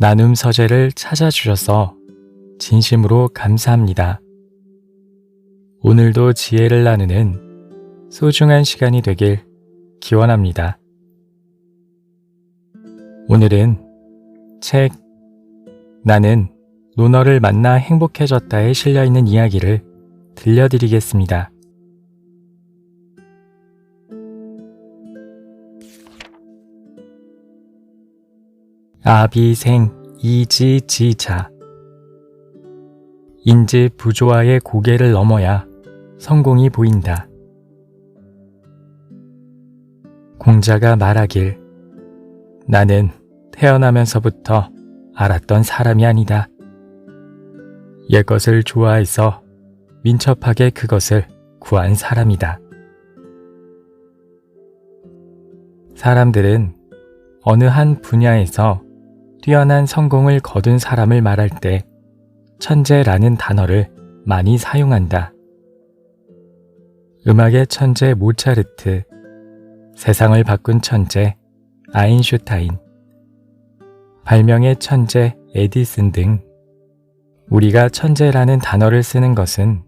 나눔 서재를 찾아주셔서 진심으로 감사합니다. 오늘도 지혜를 나누는 소중한 시간이 되길 기원합니다. 오늘은 책 나는 노너를 만나 행복해졌다에 실려있는 이야기를 들려드리겠습니다. 아비생 이지지자. 인지 부조화의 고개를 넘어야 성공이 보인다. 공자가 말하길, 나는 태어나면서부터 알았던 사람이 아니다. 옛것을 좋아해서 민첩하게 그것을 구한 사람이다. 사람들은 어느 한 분야에서 뛰어난 성공을 거둔 사람을 말할 때 천재라는 단어를 많이 사용한다. 음악의 천재 모차르트, 세상을 바꾼 천재 아인슈타인, 발명의 천재 에디슨 등 우리가 천재라는 단어를 쓰는 것은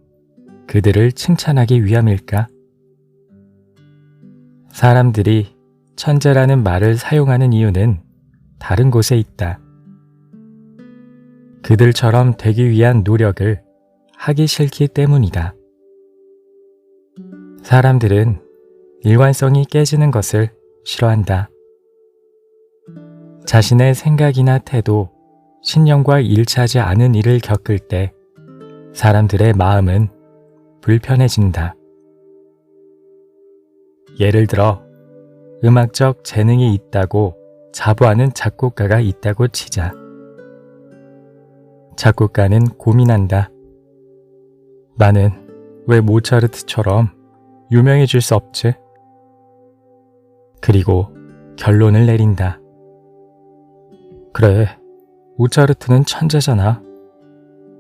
그들을 칭찬하기 위함일까? 사람들이 천재라는 말을 사용하는 이유는 다른 곳에 있다. 그들처럼 되기 위한 노력을 하기 싫기 때문이다. 사람들은 일관성이 깨지는 것을 싫어한다. 자신의 생각이나 태도, 신념과 일치하지 않은 일을 겪을 때 사람들의 마음은 불편해진다. 예를 들어 음악적 재능이 있다고 자부하는 작곡가가 있다고 치자. 작곡가는 고민한다. 나는 왜 모차르트처럼 유명해질 수 없지? 그리고 결론을 내린다. 그래, 모차르트는 천재잖아.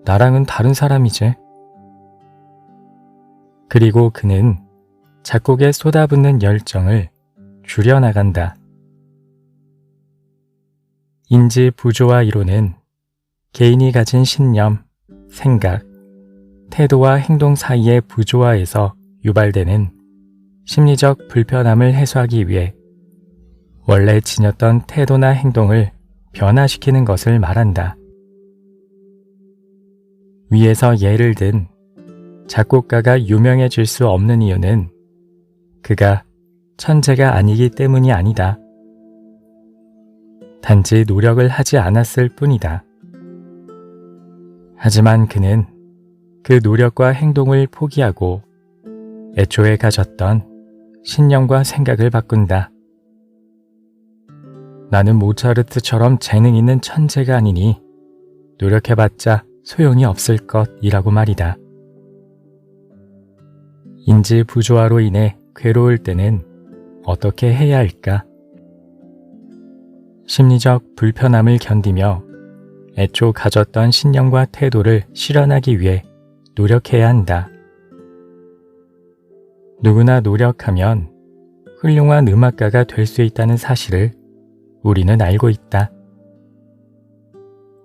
나랑은 다른 사람이지. 그리고 그는 작곡에 쏟아붓는 열정을 줄여나간다. 인지 부조화 이론은 개인이 가진 신념, 생각, 태도와 행동 사이의 부조화에서 유발되는 심리적 불편함을 해소하기 위해 원래 지녔던 태도나 행동을 변화시키는 것을 말한다. 위에서 예를 든 작곡가가 유명해질 수 없는 이유는 그가 천재가 아니기 때문이 아니다. 단지 노력을 하지 않았을 뿐이다. 하지만 그는 그 노력과 행동을 포기하고 애초에 가졌던 신념과 생각을 바꾼다. 나는 모차르트처럼 재능 있는 천재가 아니니 노력해봤자 소용이 없을 것이라고 말이다. 인지 부조화로 인해 괴로울 때는 어떻게 해야 할까? 심리적 불편함을 견디며 애초 가졌던 신념과 태도를 실현하기 위해 노력해야 한다. 누구나 노력하면 훌륭한 음악가가 될 수 있다는 사실을 우리는 알고 있다.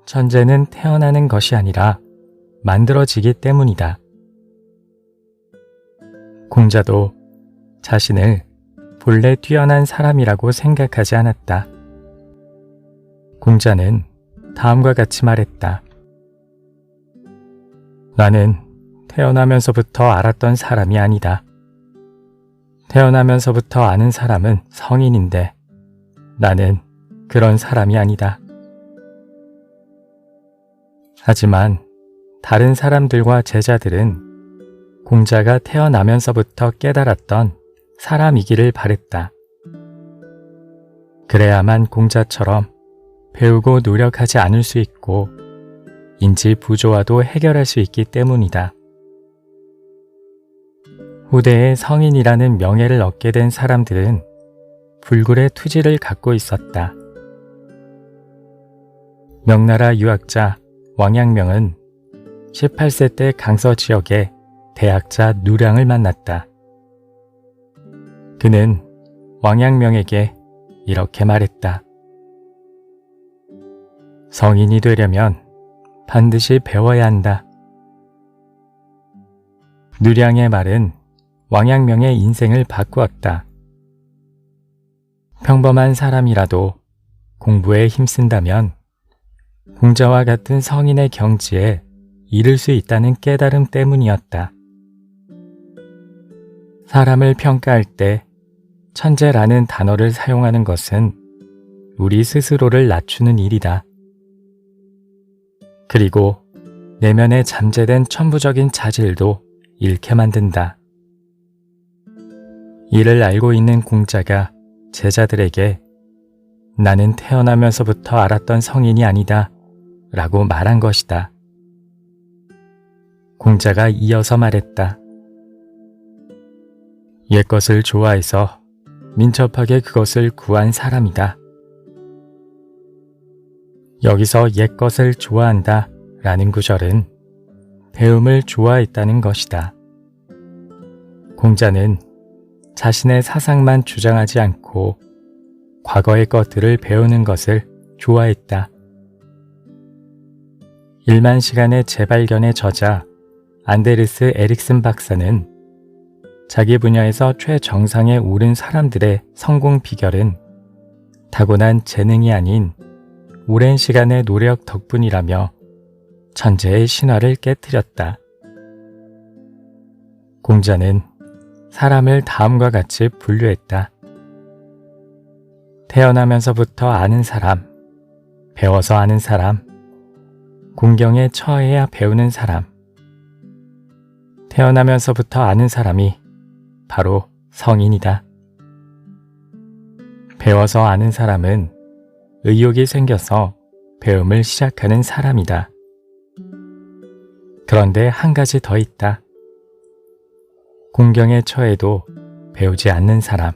천재는 태어나는 것이 아니라 만들어지기 때문이다. 공자도 자신을 본래 뛰어난 사람이라고 생각하지 않았다. 공자는 다음과 같이 말했다. 나는 태어나면서부터 알았던 사람이 아니다. 태어나면서부터 아는 사람은 성인인데 나는 그런 사람이 아니다. 하지만 다른 사람들과 제자들은 공자가 태어나면서부터 깨달았던 사람이기를 바랬다. 그래야만 공자처럼 배우고 노력하지 않을 수 있고 인지 부조화도 해결할 수 있기 때문이다. 후대에 성인이라는 명예를 얻게 된 사람들은 불굴의 투지를 갖고 있었다. 명나라 유학자 왕양명은 18세 때 강서 지역의 대학자 누량을 만났다. 그는 왕양명에게 이렇게 말했다. 성인이 되려면 반드시 배워야 한다. 누량의 말은 왕양명의 인생을 바꾸었다. 평범한 사람이라도 공부에 힘쓴다면 공자와 같은 성인의 경지에 이를 수 있다는 깨달음 때문이었다. 사람을 평가할 때 천재라는 단어를 사용하는 것은 우리 스스로를 낮추는 일이다. 그리고 내면에 잠재된 천부적인 자질도 잃게 만든다. 이를 알고 있는 공자가 제자들에게 나는 태어나면서부터 알았던 성인이 아니다 라고 말한 것이다. 공자가 이어서 말했다. 옛것을 좋아해서 민첩하게 그것을 구한 사람이다. 여기서 옛것을 좋아한다 라는 구절은 배움을 좋아했다는 것이다. 공자는 자신의 사상만 주장하지 않고 과거의 것들을 배우는 것을 좋아했다. 1만 시간의 재발견의 저자 안데르스 에릭슨 박사는 자기 분야에서 최정상에 오른 사람들의 성공 비결은 타고난 재능이 아닌 오랜 시간의 노력 덕분이라며 천재의 신화를 깨뜨렸다. 공자는 사람을 다음과 같이 분류했다. 태어나면서부터 아는 사람, 배워서 아는 사람, 공경에 처해야 배우는 사람. 태어나면서부터 아는 사람이 바로 성인이다. 배워서 아는 사람은 의욕이 생겨서 배움을 시작하는 사람이다. 그런데 한 가지 더 있다. 공경에 처해도 배우지 않는 사람.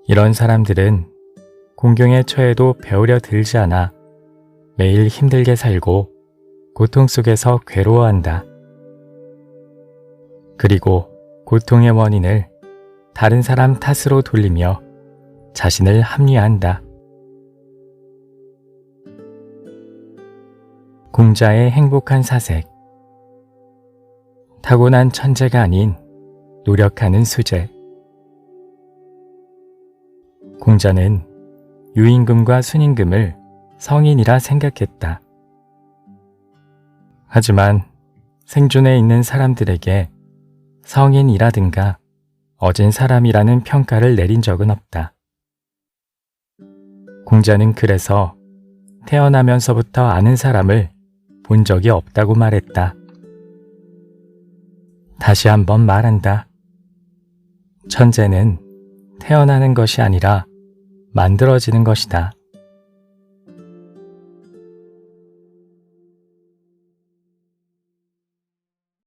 이런 사람들은 공경에 처해도 배우려 들지 않아 매일 힘들게 살고 고통 속에서 괴로워한다. 그리고 고통의 원인을 다른 사람 탓으로 돌리며 자신을 합리화한다. 공자의 행복한 사색. 타고난 천재가 아닌 노력하는 수재. 공자는 유임금과 순임금을 성인이라 생각했다. 하지만 생존에 있는 사람들에게 성인이라든가 어진 사람이라는 평가를 내린 적은 없다. 공자는 그래서 태어나면서부터 아는 사람을 본 적이 없다고 말했다. 다시 한번 말한다. 천재는 태어나는 것이 아니라 만들어지는 것이다.